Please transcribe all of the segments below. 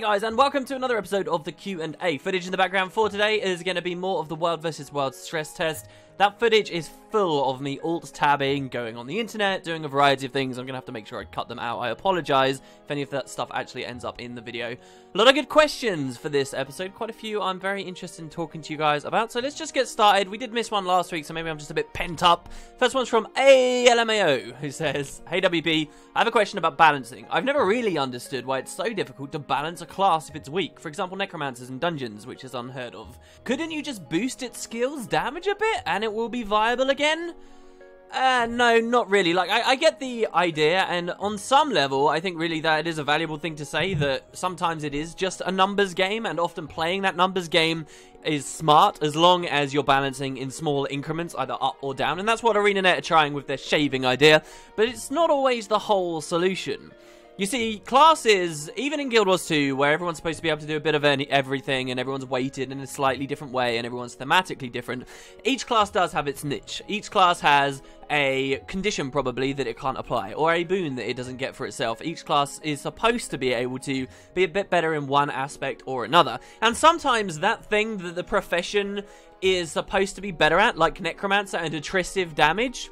guys, and welcome to another episode of the Q&A. Footage in the background for today is going to be more of the World vs. World stress test. That footage is full of me alt-tabbing, going on the internet, doing a variety of things. I'm going to have to make sure I cut them out. I apologize if any of that stuff actually ends up in the video. A lot of good questions for this episode. Quite a few I'm very interested in talking to you guys about. So let's just get started. We did miss one last week, so maybe I'm just a bit pent up. First one's from ALMAO, who says, "Hey WP, I have a question about balancing. I've never really understood why it's so difficult to balance a class if it's weak. For example, necromancers in dungeons, which is unheard of. Couldn't you just boost its skills damage a bit and it will be viable again?" No, not really. Like, I get the idea, and on some level, I think really that it is a valuable thing to say, that sometimes it is just a numbers game, and often playing that numbers game is smart, as long as you're balancing in small increments, either up or down, and that's what Arenanet are trying with their shaving idea, but it's not always the whole solution. You see, classes, even in Guild Wars 2, where everyone's supposed to be able to do a bit of everything, and everyone's weighted in a slightly different way, and everyone's thematically different, each class does have its niche. Each class has a condition, probably, that it can't apply, or a boon that it doesn't get for itself. Each class is supposed to be able to be a bit better in one aspect or another. And sometimes that thing that the profession is supposed to be better at, like Necromancer and attritive damage,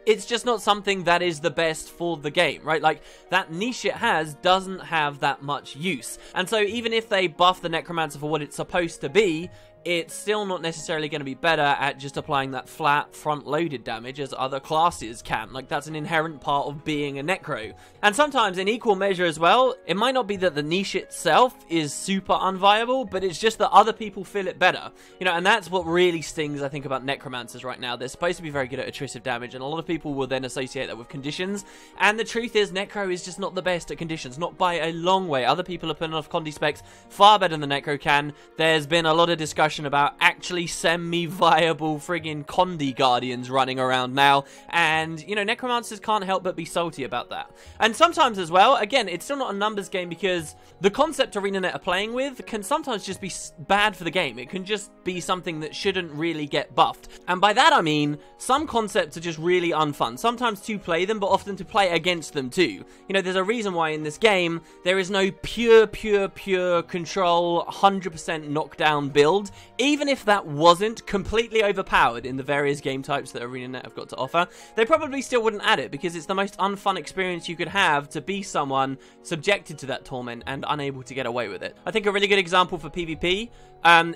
it's just not something that is the best for the game, right? Like, that niche it has doesn't have that much use. And so even if they buff the Necromancer for what it's supposed to be, it's still not necessarily going to be better at just applying that flat, front-loaded damage as other classes can. Like, that's an inherent part of being a Necro. And sometimes, in equal measure as well, it might not be that the niche itself is super unviable, but it's just that other people feel it better. You know, and that's what really stings, I think, about Necromancers right now. They're supposed to be very good at attritive damage, and a lot of people will then associate that with conditions. And the truth is, Necro is just not the best at conditions, not by a long way. Other people are putting off Condi specs far better than Necro can. There's been a lot of discussion about actually semi-viable friggin' Condi Guardians running around now, and, you know, Necromancers can't help but be salty about that. And sometimes as well, again, it's still not a numbers game, because the concept Arenanet are playing with can sometimes just be bad for the game. It can just be something that shouldn't really get buffed. And by that I mean, some concepts are just really unfun. Sometimes to play them, but often to play against them too. You know, there's a reason why in this game, there is no pure control, 100% knockdown build. Even if that wasn't completely overpowered in the various game types that Arenanet have got to offer, they probably still wouldn't add it, because it's the most unfun experience you could have to be someone subjected to that torment and unable to get away with it. I think a really good example for PvP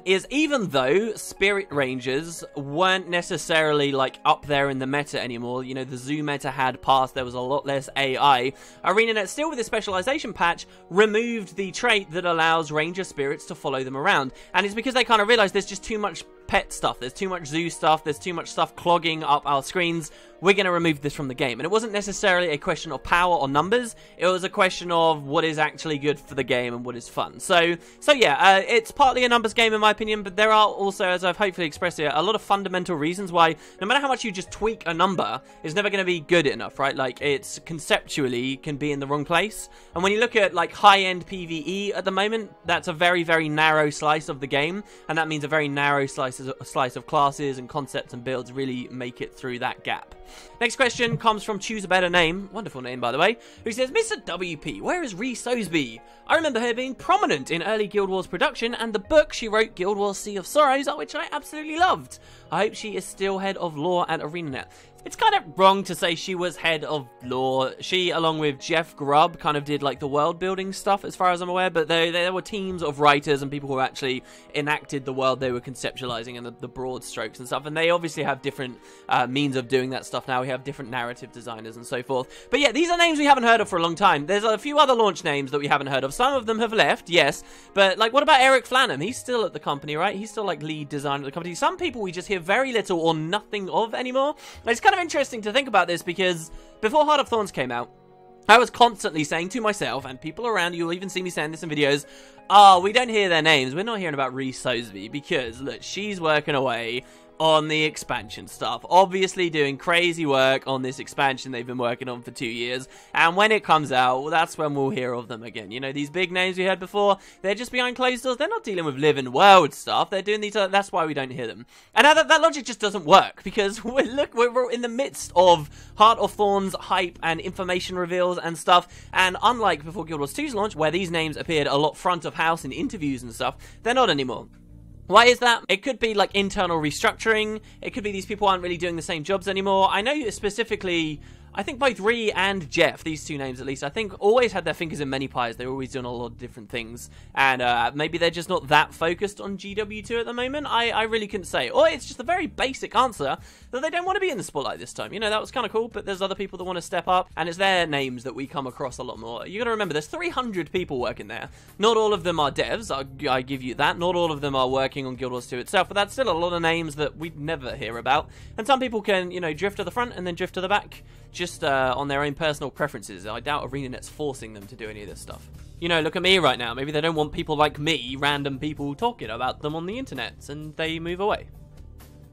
is, even though Spirit Rangers weren't necessarily, like, up there in the meta anymore, you know, the zoo meta had passed, there was a lot less AI, Arenanet, still with the specialization patch, removed the trait that allows Ranger Spirits to follow them around. And it's because they kind of realized there's just too much pet stuff, there's too much zoo stuff, there's too much stuff clogging up our screens. We're going to remove this from the game. And it wasn't necessarily a question of power or numbers, it was a question of what is actually good for the game and what is fun. So yeah, it's partly a numbers game in my opinion, but there are also, as I've hopefully expressed here, a lot of fundamental reasons why no matter how much you just tweak a number, it's never going to be good enough, right? Like, it's conceptually can be in the wrong place. And when you look at, like, high-end PvE at the moment, that's a very, very narrow slice of the game, and that means a very narrow slice of classes and concepts and builds really make it through that gap. Next question comes from Choose a Better Name, wonderful name by the way, who says, "Mr. WP, where is Ree Sosby? I remember her being prominent in early Guild Wars production and the book she wrote, Guild Wars Sea of Sorrows, which I absolutely loved. I hope she is still head of lore at Arenanet." It's kind of wrong to say she was head of lore. She, along with Jeff Grubb, kind of did, like, the world-building stuff, as far as I'm aware, but there were teams of writers and people who actually enacted the world they were conceptualizing and the broad strokes and stuff, and they obviously have different means of doing that stuff now. We have different narrative designers and so forth. But yeah, these are names we haven't heard of for a long time. There's a few other launch names that we haven't heard of. Some of them have left, yes, but, like, what about Eric Flanham? He's still at the company, right? He's still, like, lead designer of the company. Some people we just hear very little or nothing of anymore. It's kind of interesting to think about this, because before Heart of Thorns came out, I was constantly saying to myself, and people around you will even see me saying this in videos, we don't hear their names. We're not hearing about Ree Sosby, because, look, she's working away on the expansion stuff. Obviously doing crazy work on this expansion they've been working on for 2 years, and when it comes out, well, that's when we'll hear of them again. You know, these big names we had before, they're just behind closed doors. They're not dealing with living world stuff. They're doing these, that's why we don't hear them. And now that logic just doesn't work, because we're in the midst of Heart of Thorns hype and information reveals and stuff, and unlike before Guild Wars 2's launch, where these names appeared a lot front of house in interviews and stuff, they're not anymore. Why is that? It could be like internal restructuring. It could be these people aren't really doing the same jobs anymore. I know specifically, I think both Ree and Jeff, these two names at least, I think always had their fingers in many pies. They were always doing a lot of different things. And maybe they're just not that focused on GW2 at the moment. I really couldn't say. Or it's just a very basic answer that they don't want to be in the spotlight this time. You know, that was kind of cool, but there's other people that want to step up. And it's their names that we come across a lot more. You got to remember, there's 300 people working there. Not all of them are devs, I give you that. Not all of them are working on Guild Wars 2 itself, but that's still a lot of names that we'd never hear about. And some people can, you know, drift to the front and then drift to the back, just on their own personal preferences. I doubt Arenanet's forcing them to do any of this stuff. You know, look at me right now. Maybe they don't want people like me, random people, talking about them on the internet, and they move away.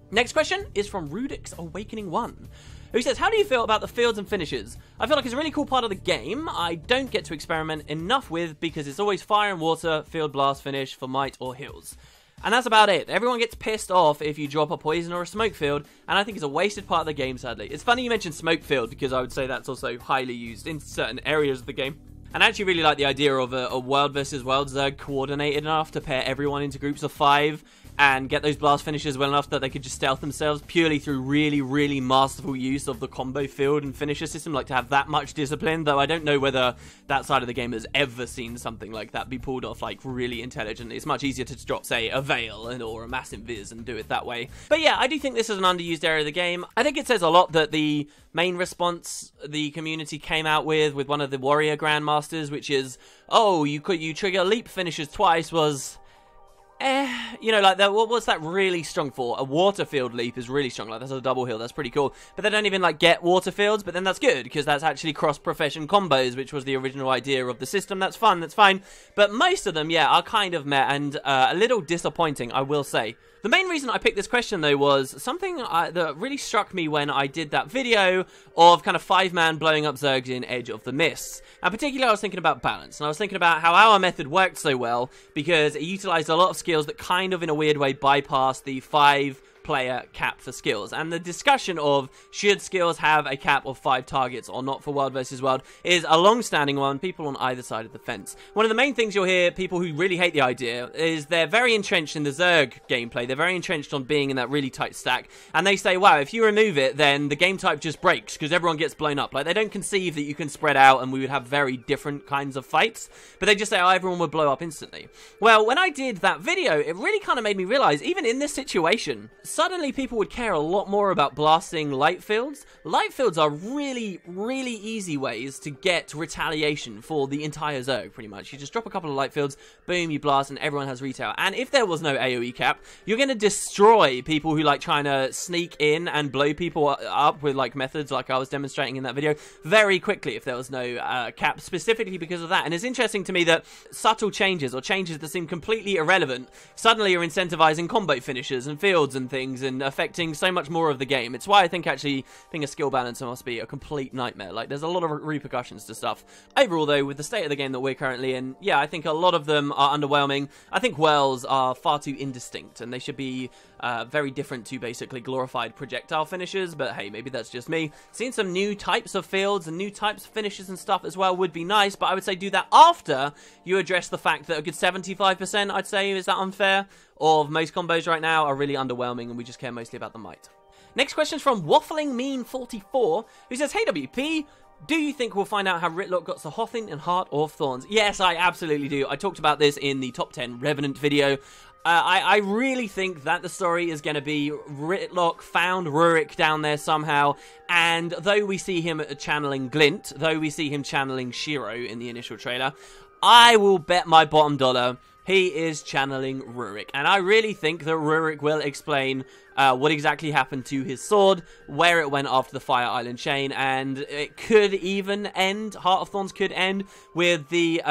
Next question is from Rudix Awakening 1, who says, how do you feel about the fields and finishes? I feel like it's a really cool part of the game I don't get to experiment enough with, because it's always fire and water, field blast finish for might or heals. And that's about it. Everyone gets pissed off if you drop a poison or a smoke field, and I think it's a wasted part of the game, sadly. It's funny you mentioned smoke field, because I would say that's also highly used in certain areas of the game. And I actually really like the idea of a world versus world Zerg coordinated enough to pair everyone into groups of 5 and get those blast finishes well enough that they could just stealth themselves purely through really, really masterful use of the combo field and finisher system, like to have that much discipline, though I don't know whether that side of the game has ever seen something like that be pulled off, like, really intelligently. It's much easier to drop, say, a Veil or a Massive Viz and do it that way. But yeah, I do think this is an underused area of the game. I think it says a lot that the main response the community came out with one of the Warrior Grandmasters, which is, oh, you trigger leap finishes twice, was... you know, like, what's that really strong for? A water field leap is really strong. Like, that's a double heal. That's pretty cool. But they don't even, like, get water fields. But then that's good, because that's actually cross-profession combos, which was the original idea of the system. That's fun. That's fine. But most of them, yeah, are kind of meh and a little disappointing, I will say. The main reason I picked this question, though, was something that really struck me when I did that video of kind of 5-man blowing up Zergs in Edge of the Mists. And particularly, I was thinking about balance. And I was thinking about how our method worked so well, because it utilized a lot of skills that kind of, in a weird way, bypassed the 5-player cap for skills. And the discussion of should skills have a cap of 5 targets or not for World versus World is a long-standing one, people on either side of the fence. One of the main things you'll hear people who really hate the idea is they're very entrenched in the Zerg gameplay. They're very entrenched on being in that really tight stack. And they say, wow, if you remove it, then the game type just breaks because everyone gets blown up. Like, they don't conceive that you can spread out and we would have very different kinds of fights. But they just say, oh, everyone would blow up instantly. Well, when I did that video, it really kind of made me realize, even in this situation, suddenly people would care a lot more about blasting light fields. Light fields are really, really easy ways to get retaliation for the entire Zerg, pretty much. You just drop a couple of light fields, boom, you blast, and everyone has retail. And if there was no AoE cap, you're going to destroy people who like trying to sneak in and blow people up with like methods like I was demonstrating in that video very quickly if there was no cap, specifically because of that. And it's interesting to me that subtle changes or changes that seem completely irrelevant suddenly are incentivizing combo finishers and fields and things and affecting so much more of the game. It's why I think actually being a skill balancer must be a complete nightmare. Like, there's a lot of repercussions to stuff. Overall, though, with the state of the game that we're currently in, yeah, I think a lot of them are underwhelming. I think Wells are far too indistinct, and they should be very different to basically glorified projectile finishes, but hey, maybe that's just me. Seeing some new types of fields and new types of finishes and stuff as well would be nice, but I would say do that after you address the fact that a good 75%, I'd say, is that unfair, of most combos right now are really underwhelming, and we just care mostly about the might. Next question is from Waffling Mean 44, who says, hey WP, do you think we'll find out how Ritlock got Sahothin in Heart of Thorns? Yes, I absolutely do. I talked about this in the top 10 Revenant video. I really think that the story is going to be Ritlock found Rurik down there somehow, and though we see him channeling Glint, though we see him channeling Shiro in the initial trailer, I will bet my bottom dollar he is channeling Rurik. And I really think that Rurik will explain what exactly happened to his sword, where it went after the Fire Island chain, and it could even end, Heart of Thorns could end with the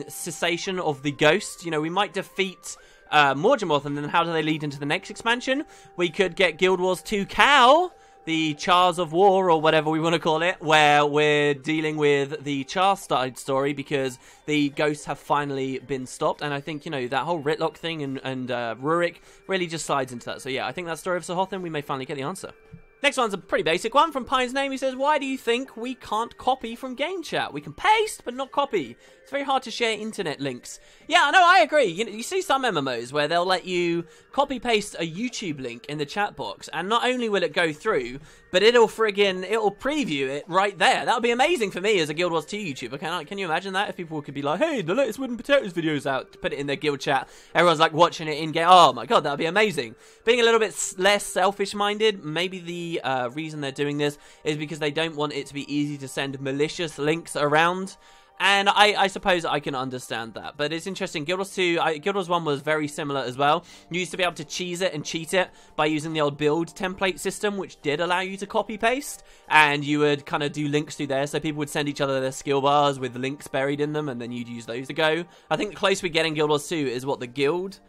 cessation of the ghost. You know, we might defeat Morgemorth, and then how do they lead into the next expansion? We could get Guild Wars 2 Cow, the Chars of War, or whatever we want to call it, where we're dealing with the Char side story because the ghosts have finally been stopped. And I think, you know, that whole Ritlock thing and Rurik really just slides into that. So yeah, I think that story of Sahothin, we may finally get the answer. Next one's a pretty basic one from Pine's Name. He says, why do you think we can't copy from game chat? We can paste, but not copy. It's very hard to share internet links. Yeah, no, I agree. You see some MMOs where they'll let you copy-paste a YouTube link in the chat box, and not only will it go through, but it'll preview it right there. That would be amazing for me as a Guild Wars 2 YouTuber. Can you imagine that? If people could be like, hey, the latest Wooden Potatoes video's out, put it in their guild chat. Everyone's like watching it in-game. Oh my god, that would be amazing. Being a little bit less selfish-minded, maybe the reason they're doing this is because they don't want it to be easy to send malicious links around. And I suppose I can understand that. But it's interesting. Guild Wars 2, Guild Wars 1 was very similar as well. You used to be able to cheese it and cheat it by using the old build template system, which did allow you to copy-paste. And you would kind of do links through there. So people would send each other their skill bars with links buried in them, and then you'd use those to go. I think the closest we get in Guild Wars 2 is what the guild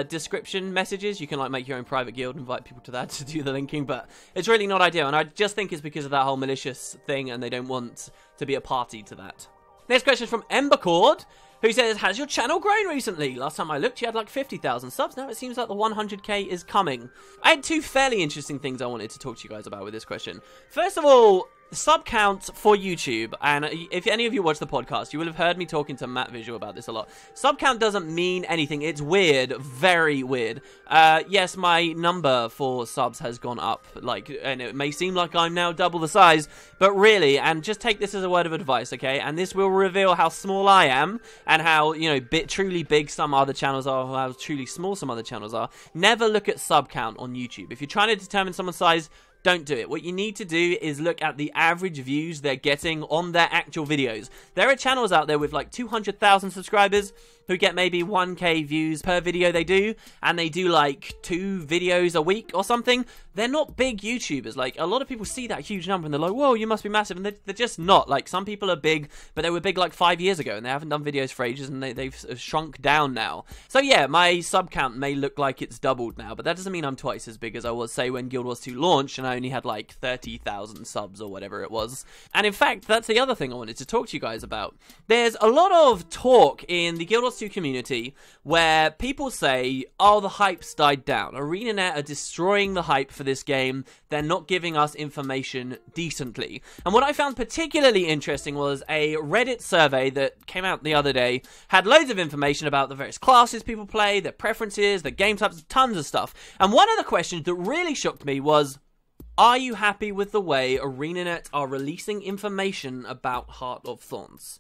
description messages. You can like make your own private guild, invite people to that to do the linking, but it's really not ideal. And I just think it's because of that whole malicious thing, and they don't want to be a party to that. Next question is from Embercord, who says, has your channel grown recently? Last time I looked, you had like 50,000 subs. Now it seems like the 100k is coming. I had two fairly interesting things I wanted to talk to you guys about with this question. First of all, sub count for YouTube, and if any of you watch the podcast, you will have heard me talking to Matt Visual about this a lot. Sub count doesn't mean anything. It's weird, very weird. Yes, my number for subs has gone up, and it may seem like I'm now double the size, but really, and just take this as a word of advice, okay? And this will reveal how small I am, and how, you know, truly big some other channels are, or how truly small some other channels are. Never look at sub count on YouTube. If you're trying to determine someone's size, don't do it. What you need to do is look at the average views they're getting on their actual videos. There are channels out there with like 200,000 subscribers who get maybe 1k views per video they do, and they do like 2 videos a week or something. They're not big YouTubers. Like, a lot of people see that huge number and they're like, whoa, you must be massive, and they're just not. Like, some people are big, but they were big like 5 years ago, and they haven't done videos for ages, and they've shrunk down now. So yeah, my sub count may look like it's doubled now, but that doesn't mean I'm twice as big as I was, say, when Guild Wars 2 launched, and I only had like 30,000 subs or whatever it was. And in fact, that's the other thing I wanted to talk to you guys about. There's a lot of talk in the Guild Wars 2 community where people say, oh, the hype's died down. Arenanet are destroying the hype for this game. They're not giving us information decently. And what I found particularly interesting was a Reddit survey that came out the other day, had loads of information about the various classes people play, their preferences, their game types, tons of stuff. And one of the questions that really shocked me was, are you happy with the way Arenanet are releasing information about Heart of Thorns?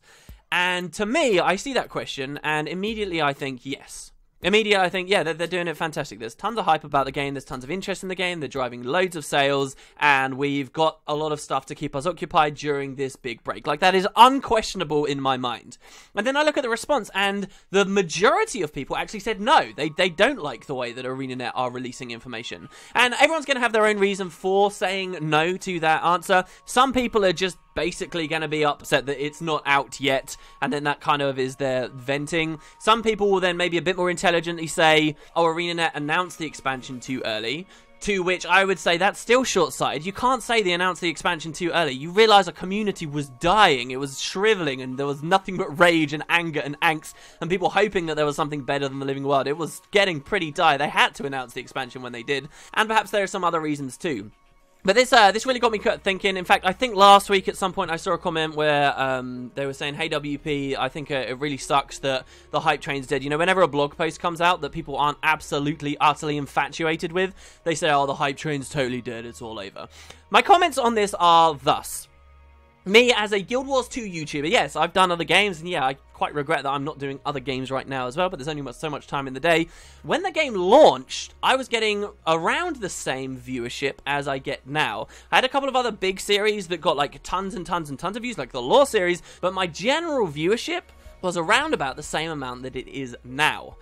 And to me, I see that question, and immediately I think yes. Immediately I think, yeah, they're doing it fantastic. There's tons of hype about the game, there's tons of interest in the game, they're driving loads of sales, and we've got a lot of stuff to keep us occupied during this big break. Like, that is unquestionable in my mind. And then I look at the response, and the majority of people actually said no. They don't like the way that Arenanet are releasing information. And everyone's going to have their own reason for saying no to that answer. Some people are just basically going to be upset that it's not out yet, and then that kind of is their venting. Some people will then maybe a bit more intelligently say, oh, Arenanet announced the expansion too early, to which I would say that's still short-sighted. You can't say they announced the expansion too early. You realise a community was dying, it was shriveling, and there was nothing but rage and anger and angst, and people hoping that there was something better than the living world. It was getting pretty dire. They had to announce the expansion when they did, and perhaps there are some other reasons too. But this really got me thinking. In fact, I think last week at some point I saw a comment where they were saying, hey WP, I think it really sucks that the hype train's dead. You know, whenever a blog post comes out that people aren't absolutely, utterly infatuated with, they say, oh, the hype train's totally dead, it's all over. My comments on this are thus. Me, as a Guild Wars 2 YouTuber, yes, I've done other games, and yeah, I quite regret that I'm not doing other games right now as well, but there's only so much time in the day. When the game launched, I was getting around the same viewership as I get now. I had a couple of other big series that got like tons and tons and tons of views, like the Lore series, but my general viewership was around about the same amount that it is now.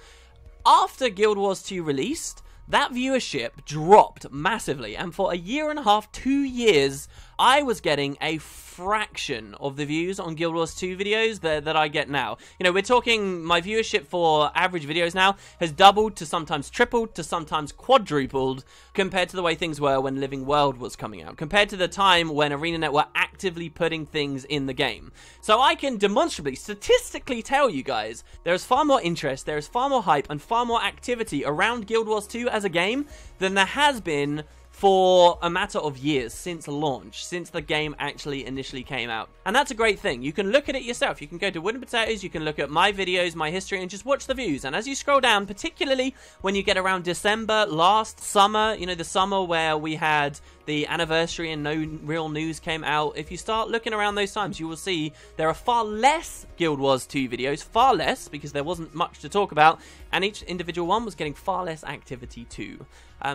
After Guild Wars 2 released, that viewership dropped massively, and for a year and a half, 2 years, I was getting a fraction of the views on Guild Wars 2 videos that I get now. You know, we're talking my viewership for average videos now has doubled to sometimes tripled to sometimes quadrupled compared to the way things were when Living World was coming out, compared to the time when Arenanet were actively putting things in the game. So I can demonstrably, statistically tell you guys, there's far more interest, there's far more hype, and far more activity around Guild Wars 2 as a game than there has been for a matter of years since launch, since the game actually initially came out. And that's a great thing. You can look at it yourself. You can go to Wooden Potatoes, you can look at my videos, my history, and just watch the views. And as you scroll down, particularly when you get around December, last summer, you know, the summer where we had the anniversary and no real news came out, if you start looking around those times, you will see there are far less Guild Wars 2 videos, far less, because there wasn't much to talk about, and each individual one was getting far less activity too.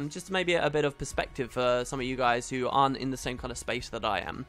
Just maybe a bit of perspective for some of you guys who aren't in the same kind of space that I am.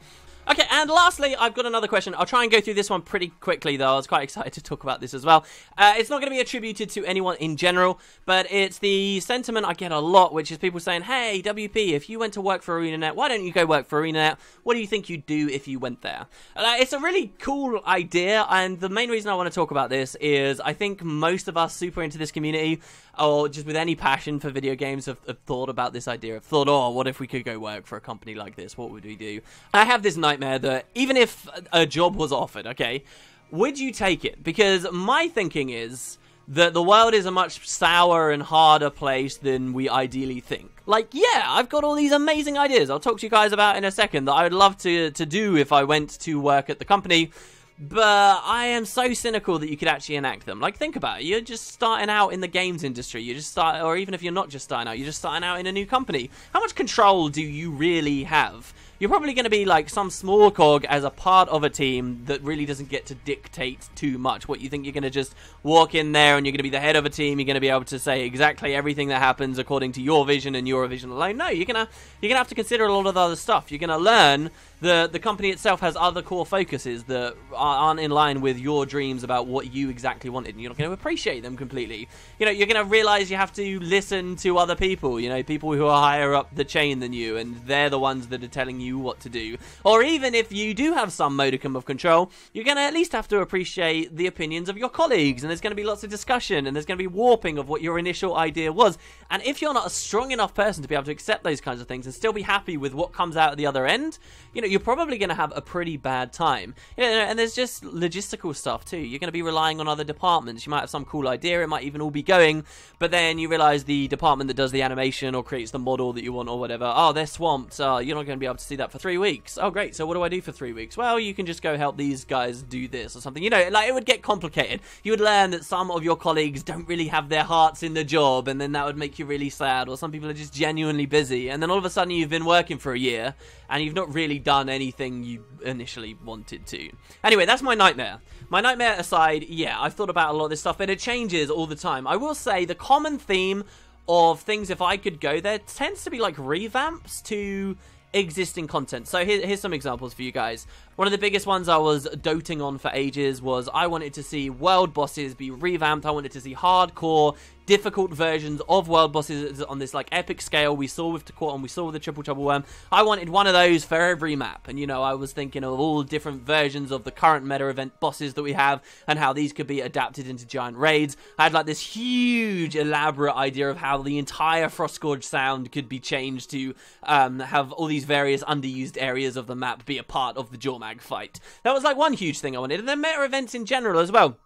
Okay, and lastly, I've got another question. I'll try and go through this one pretty quickly, though. I was quite excited to talk about this as well. It's not going to be attributed to anyone in general, but it's the sentiment I get a lot, which is people saying, hey, WP, if you went to work for Arenanet, why don't you go work for Arenanet? What do you think you'd do if you went there? It's a really cool idea, and the main reason I want to talk about this is I think most of us super into this community, or just with any passion for video games, have thought about this idea, have thought, oh, what if we could go work for a company like this? What would we do? I have this nightmare that even if a job was offered, okay, would you take it? Because my thinking is that the world is a much sour and harder place than we ideally think. Like, yeah, I've got all these amazing ideas I'll talk to you guys about in a second that I would love to do if I went to work at the company. But I am so cynical that you could actually enact them. Like, think about it. You're just starting out in the games industry. You just start, or even if you're not just starting out, you're just starting out in a new company. How much control do you really have? You're probably going to be like some small cog as a part of a team that really doesn't get to dictate too much. What you think you're going to just walk in there and you're going to be the head of a team. You're going to be able to say exactly everything that happens according to your vision and your vision alone. No, you're gonna have to consider a lot of the other stuff. You're going to learn that the company itself has other core focuses that aren't in line with your dreams about what you exactly wanted, and you're not going to appreciate them completely. You know, you're going to realize you have to listen to other people, you know, people who are higher up the chain than you, and they're the ones that are telling you what to do. Or even if you do have some modicum of control, you're going to at least have to appreciate the opinions of your colleagues, and there's going to be lots of discussion, and there's going to be warping of what your initial idea was. And if you're not a strong enough person to be able to accept those kinds of things and still be happy with what comes out at the other end, you know, you're probably going to have a pretty bad time. You know, and there's just logistical stuff too. You're going to be relying on other departments. You might have some cool idea, it might even all be going, but then you realize the department that does the animation or creates the model that you want or whatever, oh, they're swamped. You're not going to be able to see that for 3 weeks. Oh, great. So what do I do for 3 weeks? Well, you can just go help these guys do this or something. You know, like, it would get complicated. You would learn that some of your colleagues don't really have their hearts in the job, and then that would make you really sad, or some people are just genuinely busy, and then all of a sudden you've been working for a year and you've not really done anything you initially wanted to. Anyway, that's my nightmare. My nightmare aside, yeah, I've thought about a lot of this stuff, but it changes all the time. I will say the common theme of things, if I could go there, tends to be like revamps to existing content. So here's some examples for you guys. One of the biggest ones I was doting on for ages was I wanted to see world bosses be revamped. I wanted to see hardcore, difficult versions of world bosses on this like epic scale we saw with Quarton, we saw with the Triple Trouble Worm. I wanted one of those for every map, and you know, I was thinking of all different versions of the current meta event bosses that we have and how these could be adapted into giant raids. I had like this huge elaborate idea of how the entire Frostgorge sound could be changed to have all these various underused areas of the map be a part of the Jormag fight. That was like one huge thing I wanted, and then meta events in general as well.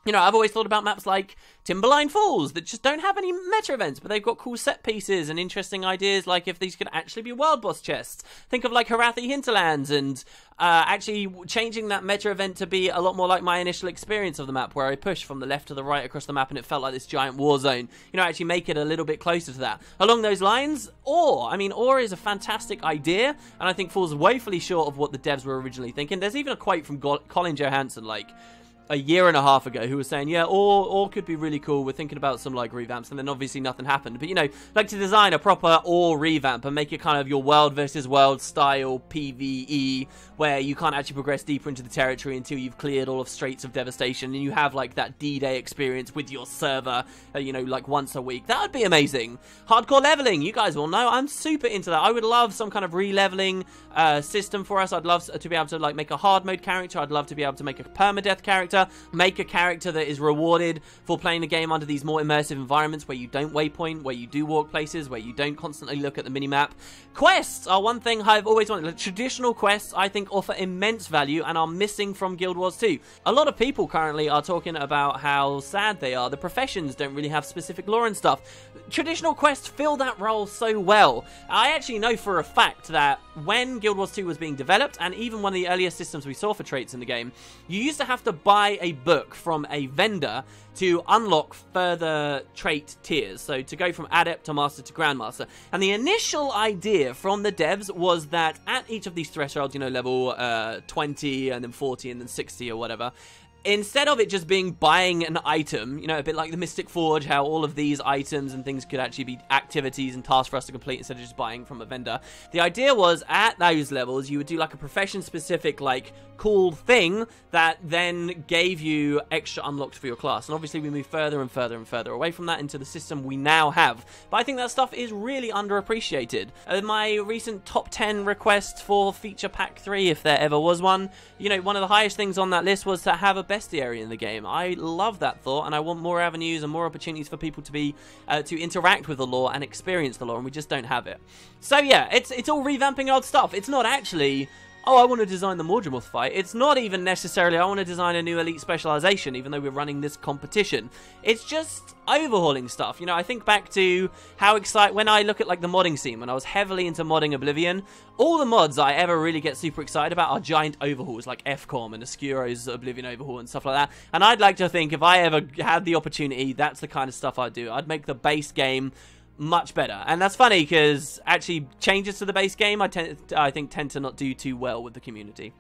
You know, I've always thought about maps like Timberline Falls that just don't have any meta events, but they've got cool set pieces and interesting ideas, like if these could actually be world boss chests. Think of like Harathi Hinterlands, and actually changing that meta event to be a lot more like my initial experience of the map, where I pushed from the left to the right across the map and it felt like this giant war zone. You know, actually make it a little bit closer to that. Along those lines, Ore. I mean, Ore is a fantastic idea, and I think falls woefully short of what the devs were originally thinking. There's even a quote from Colin Johansson, like, a year and a half ago who was saying, yeah, Ore could be really cool. We're thinking about some like revamps, and then obviously nothing happened. But you know, like to design a proper Ore revamp and make it kind of your world versus world style PvE, where you can't actually progress deeper into the territory until you've cleared all of Straits of Devastation, and you have like that D-Day experience with your server, you know, like once a week. That would be amazing. Hardcore leveling, you guys will know I'm super into that. I would love some kind of re-leveling system for us. I'd love to be able to like make a hard mode character. I'd love to be able to make a permadeath character, make a character that is rewarded for playing the game under these more immersive environments where you don't waypoint, where you do walk places, where you don't constantly look at the minimap. Quests are one thing I've always wanted. Traditional quests, I think, offer immense value and are missing from Guild Wars 2. A lot of people currently are talking about how sad they are. The professions don't really have specific lore and stuff. Traditional quests fill that role so well. I actually know for a fact that when Guild Wars 2 was being developed, and even one of the earliest systems we saw for traits in the game, you used to have to buy a book from a vendor to unlock further trait tiers, so to go from Adept to Master to Grandmaster. And the initial idea from the devs was that at each of these thresholds, you know, level 20 and then 40 and then 60 or whatever, instead of it just being buying an item, you know, a bit like the Mystic Forge, how all of these items and things could actually be activities and tasks for us to complete instead of just buying from a vendor. The idea was, at those levels, you would do like a profession-specific, like, cool thing that then gave you extra unlocks for your class. And obviously we move further and further and further away from that into the system we now have. But I think that stuff is really underappreciated. My recent top 10 requests for Feature Pack 3, if there ever was one, you know, one of the highest things on that list was to have a bestiary in the game. I love that thought, and I want more avenues and more opportunities for people to be to interact with the lore and experience the lore, and we just don't have it. So yeah, it's all revamping old stuff. It's not actually, oh, I want to design the Morgemoth fight. It's not even necessarily, I want to design a new elite specialization, even though we're running this competition. It's just overhauling stuff. You know, I think back to how excited, when I look at like the modding scene, when I was heavily into modding Oblivion, all the mods I ever really get super excited about are giant overhauls, like FCOM and Oscuro's Oblivion overhaul and stuff like that. And I'd like to think if I ever had the opportunity, that's the kind of stuff I'd do. I'd make the base game much better. And that's funny because actually changes to the base game I think tend to not do too well with the community.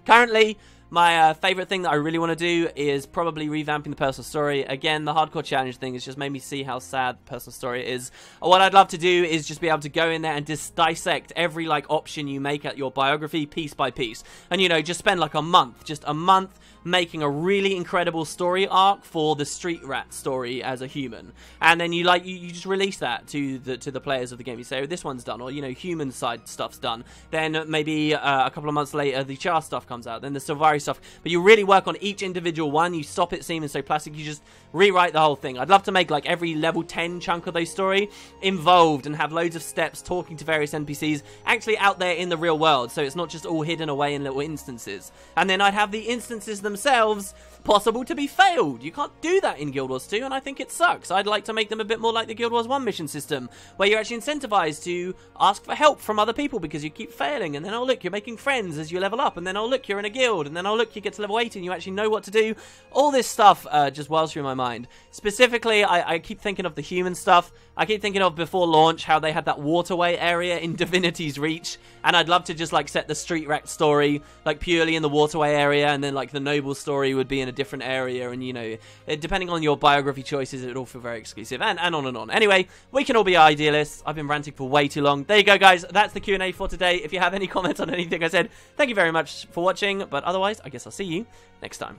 Currently, my favorite thing that I really want to do is probably revamping the personal story. Again, the hardcore challenge thing has just made me see how sad the personal story is. What I'd love to do is just be able to go in there and just dissect every like option you make at your biography piece by piece. And you know, just spend like a month making a really incredible story arc for the street rat story as a human, and then you just release that to the players of the game. You say, oh, this one's done, or you know, human side stuff's done. Then maybe a couple of months later the Char stuff comes out, then the Sylvari stuff. But you really work on each individual one. You stop it seeming so plastic. You just rewrite the whole thing. I'd love to make like every level 10 chunk of those story involved and have loads of steps talking to various NPCs actually out there in the real world, so it's not just all hidden away in little instances. And then I'd have the instances themselves possible to be failed. You can't do that in Guild Wars 2, and I think it sucks. I'd like to make them a bit more like the Guild Wars 1 mission system, where you're actually incentivized to ask for help from other people because you keep failing, and then, oh look, you're making friends as you level up, and then, oh look, you're in a guild, and then, oh look, you get to level 8 and you actually know what to do. All this stuff just wells through my mind. Specifically, I keep thinking of the human stuff. I keep thinking of before launch how they had that waterway area in Divinity's Reach, and I'd love to just like set the street rat story like purely in the waterway area, and then like the noble story would be in a different area, and you know, depending on your biography choices, it would all feel very exclusive, and on and on. Anyway, we can all be idealists. I've been ranting for way too long. There you go, guys. That's the Q&A for today. If you have any comments on anything I said, thank you very much for watching, but otherwise, I guess I'll see you next time.